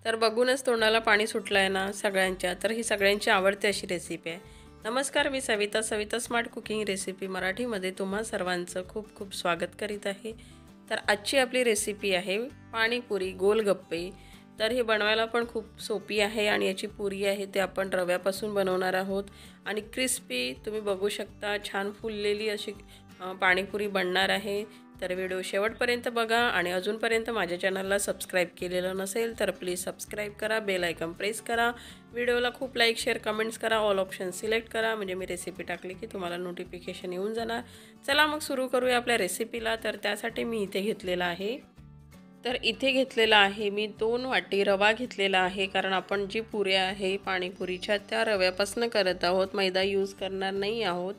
तर बघूनच तोंडाला पाणी सुटलं आहे ना सगळ्यांच्या. तर ही सगळ्यांची आवडती अशी रेसिपी आहे. नमस्कार, मी सविता स्मार्ट कुकिंग रेसिपी मराठीमध्ये तुम्हा सर्वांचं खूप खूप स्वागत करीत आहे. तर आजची आपली रेसिपी आहे पाणीपुरी गोलगप्पे. तर हे बनवायला पण खूप सोपी आहे आणि याची पुरी आहे ते आपण रव्यापासून बनवणार आहोत आणि क्रिस्पी तुम्ही बघू शकता छान फुललेली अशी पाणीपुरी बनणार आहे. तर व्हिडिओ शेवटपर्यंत बघा आणि अजूनपर्यंत माझ्या चॅनलला सबस्क्राईब केलेलं नसेल तर प्लीज सबस्क्राईब करा, बेल आयकॉन प्रेस करा, व्हिडिओला खूप लाईक शेअर कमेंट्स करा, ऑल ऑप्शन सिलेक्ट करा म्हणजे मी रेसिपी टाकली की तुम्हाला नोटिफिकेशन येऊन जाणार. चला मग सुरू करूया आपल्या रेसिपीला. तर त्यासाठी मी इथे घेतलेला आहे मी 2 वाटी रवा घेतलेला आहे, कारण आपण जी पुऱ्या आहे पाणीपुरीच्या त्या रव्यापासून करत आहोत, मैदा यूज करणार नाही आहोत.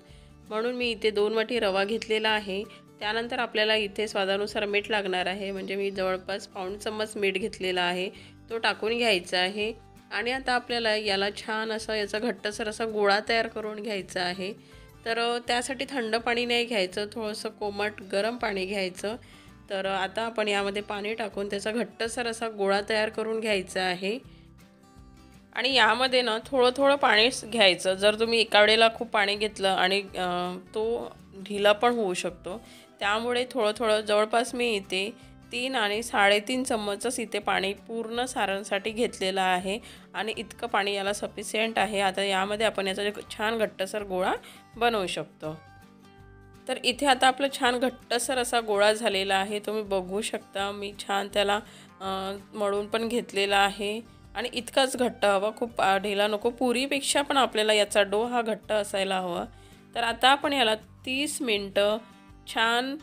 म्हणून मी इथे 2 वाटी रवा घेतलेला आहे. त्यानंतर आपल्याला इथे स्वादानुसार मीठ लागणार आहे, म्हणजे मी जवळपास पाऊण चम्मच मीठ घेतलेला आहे, तो टाकून घ्यायचा आहे. आणि आता आपल्याला याला छान असा याचा घट्टसर असा गोळा तयार करून घ्यायचा आहे. तर त्यासाठी थंड पाणी नाही घ्यायचं, थोडंसं कोमट गरम पाणी घ्यायचं. तर आता आपण यामध्ये पाणी टाकून त्याचा घट्टसर असा गोळा तयार करून घ्यायचा आहे. आणि यामध्ये ना थोडं थोडं पाणी घ्यायचं. जर तुम्ही एका वेळेला खूप पाणी घेतलं आणि तो ढिला पण होऊ शकतो, त्यामुळे थोडं थोडं जवळपास मी इथे 3 आणि 3.5 चम्मचच इथे पाणी पूर्ण सारणसाठी घेतलेलं आहे आणि इतकं पाणी याला सफिशियंट आहे. आता यामध्ये आपण याचा छान घट्टसर गोळा बनवू शकतो. तर इथे आता आपलं छान घट्टसर असा गोळा झालेला आहे, तुम्ही बघू शकता. मी छान त्याला मळून पण घेतलेला आहे आणि इतकाच घट्ट हवा, खूप ढिला नको. पुरीपेक्षा पण आपल्याला याचा डो हा घट्ट असायला हवा. तर आता आपण याला 30 मिनटं छान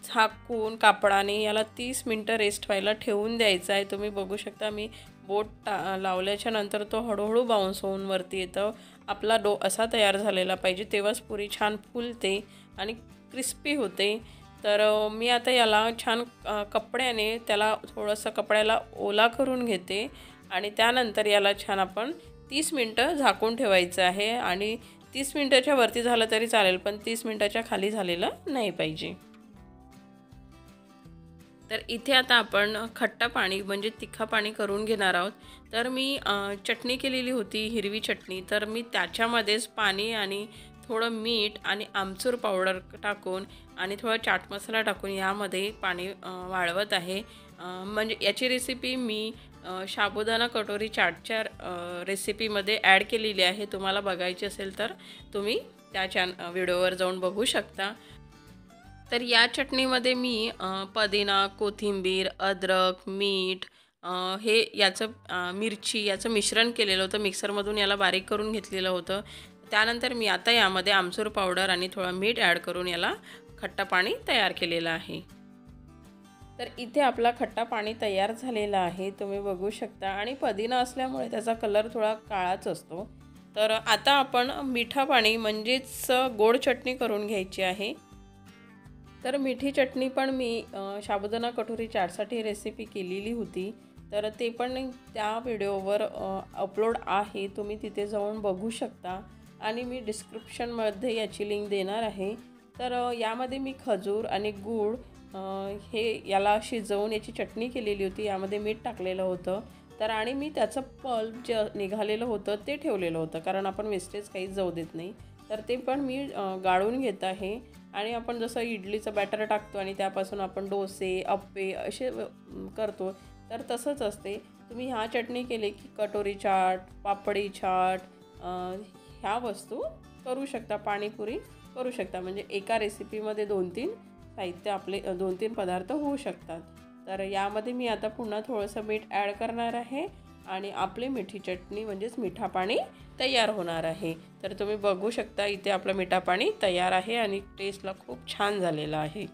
झाकून कापडाने याला 30 मिनटं रेस्ट व्हायला ठेवून द्यायचं आहे. तुम्ही बघू शकता मी बोट लावल्याच्या नंतर तो हळूहळू बाउन्स होऊन वरती येतं. आपला डो असा तयार झालेला पाहिजे, तेव्हाच पुरी छान फुलते आणि क्रिस्पी होते. तर मी आता याला छान कपड्याने त्याला थोडंसं कपड्याला ओला करून घेते आणि त्यानंतर याला छान आपण 30 मिनटं झाकून ठेवायचं आहे. आणि 30 मिनटाच्या वरती झालं तरी चालेल, पण 30 मिनटाच्या खाली झालेलं नाही पाहिजे. तर इथे आता आपण खट्टा पाणी म्हणजे तिखा पाणी करून घेणार आहोत. तर मी चटणी केलेली होती, हिरवी चटणी. तर मी त्याच्यामध्येच पाणी आणि थोडं मीठ आणि आमचूर पावडर टाकून आणि थोडा चाट मसाला टाकून यामध्ये पाणी वाळवत आहे. म्हणजे याची रेसिपी मी साबुदाणा कटोरी चाटच्या रेसिपीमध्ये ॲड केलेली आहे. तुम्हाला बघायची असेल तर तुम्ही त्या व्हिडिओवर जाऊन बघू शकता. तर या चटणीमध्ये मी पुदिना, कोथिंबीर, अद्रक, मीठ, हे याचं मिरची याचं मिश्रण केलेलं होतं. मिक्सरमधून याला बारीक करून घेतलेलं होतं. त्यानंतर मी आता यामध्ये आमचूर पावडर आणि थोडं मीठ ॲड करून याला खट्टा पाणी तयार केलेलं आहे. तर इथे आपला खट्टा पाणी तयार झालेला आहे, तुम्ही बघू शकता. आणि पुदिना असल्यामुळे त्याचा कलर थोडा काळाच असतो. तर आता आपण मिठा पाणी म्हणजेच गोड चटणी करून घ्यायची आहे. तर मिठी चटणी पण मी साबुदाणा कटोरी चाटसाठी रेसिपी केलेली होती. तर ते पण त्या व्हिडिओवर अपलोड आहे, तुम्ही तिथे जाऊन बघू शकता आणि मी डिस्क्रिप्शनमध्ये याची लिंक देणार आहे. तर यामध्ये मी खजूर आणि गूळ हे याला शिजवून याची चटणी केलेली होती. यामध्ये मीठ टाकलेलं होतं. तर आणि मी त्याचं पल्प जे निघालेलं होतं ते ठेवलेलं होतं, कारण आपण वेस्टेज काहीच जाऊ देत नाही. तर ते पण मी गाळून घेत आहे. आणि आपण जसं इडलीचं बॅटर टाकतो आणि त्यापासून आपण डोसे, अप्पे असे करतो, तर तसंच असते. तुम्ही ह्या चटणी केली की कटोरी चाट, पापडी चाट ह्या वस्तू करू शकता, पाणीपुरी करू शकता. म्हणजे एका रेसिपीमध्ये 2-3 साहित्य आपले 2-3 पदार्थ होऊ शकतात. तर यामध्ये मी आता पुन्हा थोडंसं मीठ ॲड करणार आहे आणि आपली मिठी चटणी म्हणजेच मिठा पाणी तयार होणार आहे. तर तुम्ही बघू शकता इथे आपलं मिठा पाणी तयार आहे आणि टेस्टला खूप छान झालेलं आहे.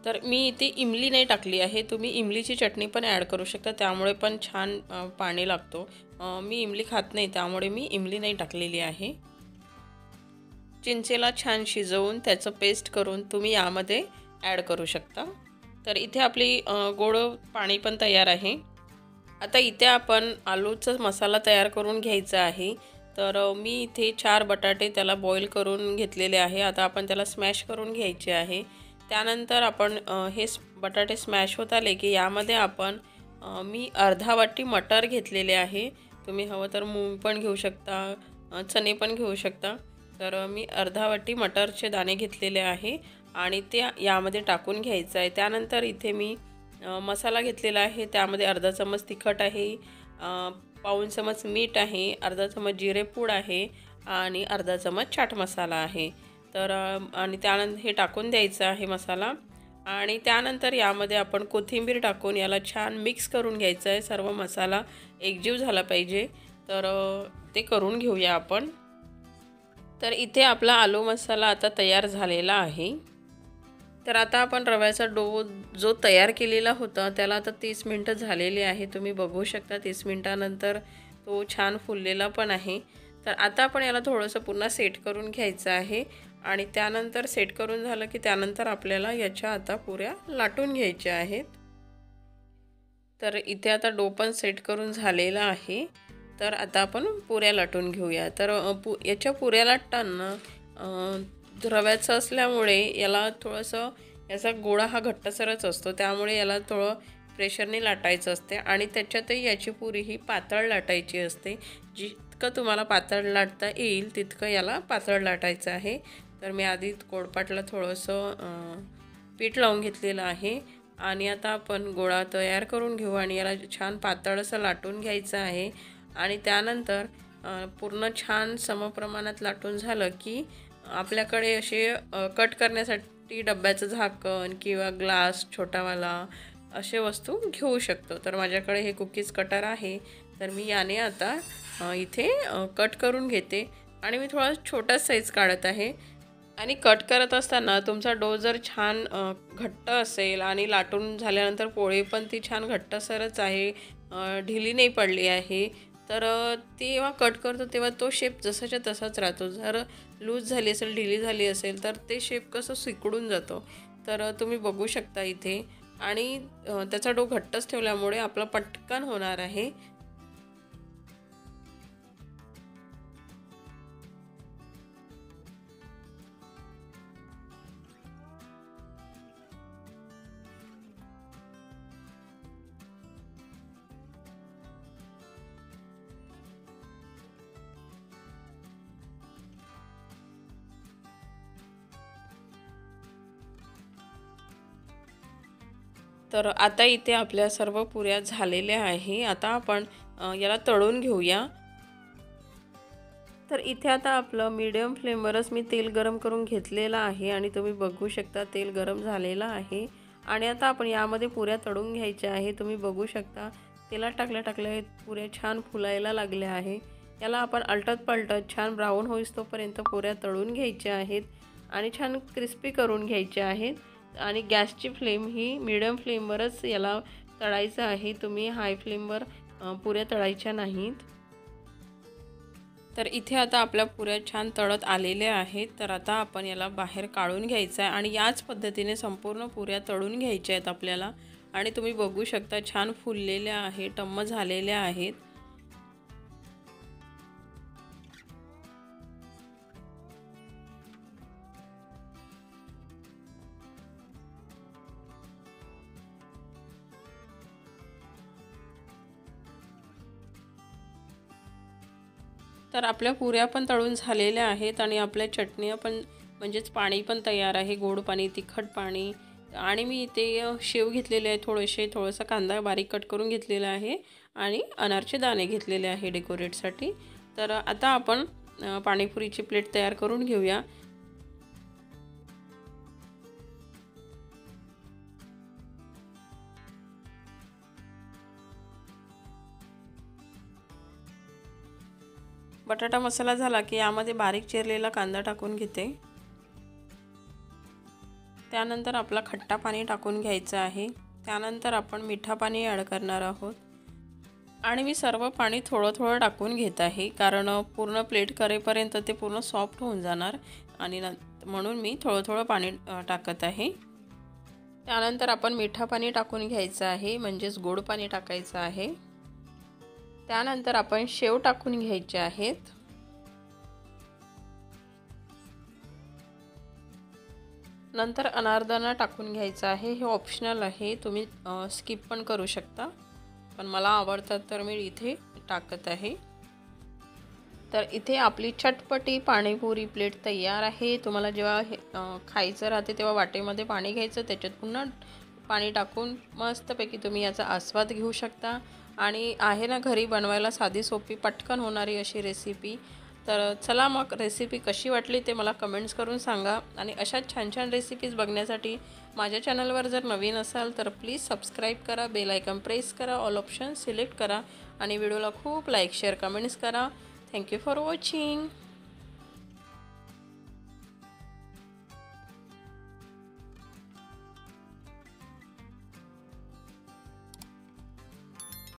तर मी इथे इमली नाही टाकली आहे, तुम्ही इमलीची चटणी पण ॲड करू शकता, त्यामुळे पण छान पाणी लागतो. मी इमली खात नाही त्यामुळे मी इमली नाही टाकलेली आहे. चिंचेला छान शिजवून त्याचं पेस्ट करून तुम्ही यामध्ये ॲड करू शकता. तर इथे आपली गोड पाणी पण तयार आहे. आता इथे आपण आलूचा मसाला तयार करून घ्यायचा आहे. तर मी इथे 4 बटाटे त्याला बॉईल करून घेतलेले आहे. आता आपण त्याला स्मॅश करून घ्यायचे आहे. त्यानंतर आपण हे बटाटे स्मॅश होत आले की यामध्ये आपण मी अर्धा वाटी मटर घेतलेले आहे. तुम्ही हवं तर मूग पण घेऊ शकता, चणे पण घेऊ शकता. तर मी अर्धा वाटी मटरचे दाणे घेतलेले आहे आणि ते यामध्ये टाकून घ्यायचं आहे. त्यानंतर इथे मी मसाला घेतलेला आहे. त्यामध्ये अर्धा चमच तिखट आहे, पाऊण चमच मीठ आहे, अर्धा चमच जिरेपूड आहे आणि अर्धा चमच चाट मसाला आहे. तर आणि त्यानंतर हे टाकून द्यायचं आहे मसाला आणि त्यानंतर यामध्ये आपण कोथिंबीर टाकून याला छान मिक्स करून घ्यायचं आहे. सर्व मसाला एकजीव झाला पाहिजे. तर ते करून घेऊया आपण. तर इथे आपला आलू मसाला आता तयार झालेला आहे. तर आता आपण रव्याचा डो जो तयार केलेला होता त्याला आता 30 मिनटं झालेली आहे. तुम्ही बघू शकता 30 मिनटानंतर तो छान फुललेला पण आहे. तर आता आपण याला थोडंसं पुन्हा सेट करून घ्यायचं आहे आणि त्यानंतर सेट करून झालं की त्यानंतर आपल्याला याच्या आता पुऱ्या लाटून घ्यायच्या आहेत. तर इथे आता डो पण सेट करून झालेला आहे. तर आता आपण पुऱ्या लाटून घेऊया. तर याच्या पुऱ्या लाटताना रव्याचं असल्यामुळे याला थोडंसं याचा गोळा हा घट्टसरच असतो, त्यामुळे याला थोडं प्रेशरने लाटायचं असते आणि त्याच्यातही याची पुरी ही पातळ लाटायची असते. जितकं तुम्हाला पातळ लाटता येईल तितकं याला पातळ लाटायचं आहे. तर मी आधी पोळपाटला थोडंसं पीठ लावून घेतलेलं आहे आणि आता आपण गोळा तयार करून घेऊ आणि याला छान पातळ असं लाटून घ्यायचं आहे आणि त्यानंतर पूर्ण छान समप्रमाणात लाटून झालं की आपल्याकडे असे कट करण्यासाठी डब्याचं झाकण किंवा ग्लास छोटावाला असे वस्तू घेऊ शकतो. तर माझ्याकडे हे कुकीज कटर आहे. तर मी याने आता इथे कट करून घेते आणि मी थोडा छोटा साईज काढत आहे. आणि कट करत असताना तुमचा डो जर छान घट्ट असेल आणि लाटून झाल्यानंतर पोळी पण ती छान घट्टसरच आहे, ढिली नाही पडली आहे, तर तेव्हा कट करतो तेव्हा तो शेप जसाच्या तसाच राहतो. जर लूज झाली असेल, ढिली झाली असेल तर ते शेप कसं सिकुडून जातो. तर तुम्ही बघू शकता इथे आणि त्याचा डो घट्टच ठेवल्यामुळे आपला पटकन होणार आहे. तर आता इथे आपल्या सर्व पुऱ्या झालेल्या आहे. आता आपण याला तळून घेऊया. तर इथे आता आपलं मीडियम फ्लेमवरच मी तेल गरम करून घेतलेलं आहे आणि तुम्ही बघू शकता तेल गरम झालेलं आहे आणि आता आपण यामध्ये पुऱ्या तळून घ्यायच्या आहे. तुम्ही बघू शकता तेलात टाकल्या पुऱ्या छान फुलायला लागल्या आहे. याला आपण अलटत पलटत छान ब्राऊन होईस्तोपर्यंत पुऱ्या तळून घ्यायच्या आहेत आणि छान क्रिस्पी करून घ्यायच्या आहेत. आणि गॅसची फ्लेम ही मीडियम फ्लेमवरच याला तळायचं आहे. तुम्ही हाय फ्लेमवर पुऱ्या तळायच्या नाहीत. तर इथे आता आपल्या पुऱ्या छान तळत आलेल्या आहेत. तर आता आपण याला बाहेर काढून घ्यायचं आहे आणि याच पद्धतीने संपूर्ण पुऱ्या तळून घ्यायच्या आहेत आपल्याला. आणि तुम्ही बघू शकता छान फुललेल्या आहेत, टम्म झालेल्या आहेत. तर आपल्या पुऱ्या पण तळून झालेल्या आहेत आणि आपल्या चटण्या पण म्हणजेच पाणी पण तयार आहे. गोड पाणी, तिखट पाणी आणि मी इथे शेव घेतलेले आहे, थोडंसं कांदा बारीक कट करून घेतलेला आहे आणि अनारचे दाणे घेतलेले आहे डेकोरेटसाठी. तर आता आपण पाणीपुरीची प्लेट तयार करून घेऊया. बटाटा मसाला झाला की यामध्ये बारीक चिरलेला कांदा टाकून घेते. त्यानंतर आपला खट्टा पाणी टाकून घ्यायचं आहे. त्यानंतर आपण मिठा पाणी ॲड करणार आहोत आणि मी सर्व पाणी थोडं टाकून घेत आहे, कारण पूर्ण प्लेट करेपर्यंत ते पूर्ण सॉफ्ट होऊन जाणार आणि म्हणून मी थोडं पाणी टाकत आहे. त्यानंतर आपण मिठा पाणी टाकून घ्यायचं आहे, म्हणजेच गोड पाणी टाकायचं आहे. त्यानंतर आपण शेव टाकून घ्यायचे आहेत. नंतर अनारदाना टाकून घ्यायचा आहे. हे ऑप्शनल आहे, तुम्ही स्किप पण करू शकता. पण मला आवडतात तर मी इथे टाकत आहे। तर इथे आपली चटपटी पाणीपुरी प्लेट तयार आहे। तुम्हाला जेव्हा खायचं राहते तेव्हा वाटेमध्ये पाणी घ्यायचं, त्याच्यात पुन्हा पाणी टाकून मस्तपैकी तुम्ही याचा आस्वाद घेऊ शकता। आणि आहे ना घरी बनवायला साधी सोपी पटकन होणारी अशी रेसिपी। तर चला मग रेसिपी कशी वाटली ते मला कमेंट्स करून सांगा। आणि अशाच छान छान रेसिपीज बघण्यासाठी माझ्या चॅनलवर जर नवीन असाल तर प्लीज सबस्क्राईब करा, बेल आयकॉन प्रेस करा, ऑल ऑप्शन सिलेक्ट करा आणि व्हिडिओला खूप लाईक शेअर कमेंट्स करा। Thank you for watching.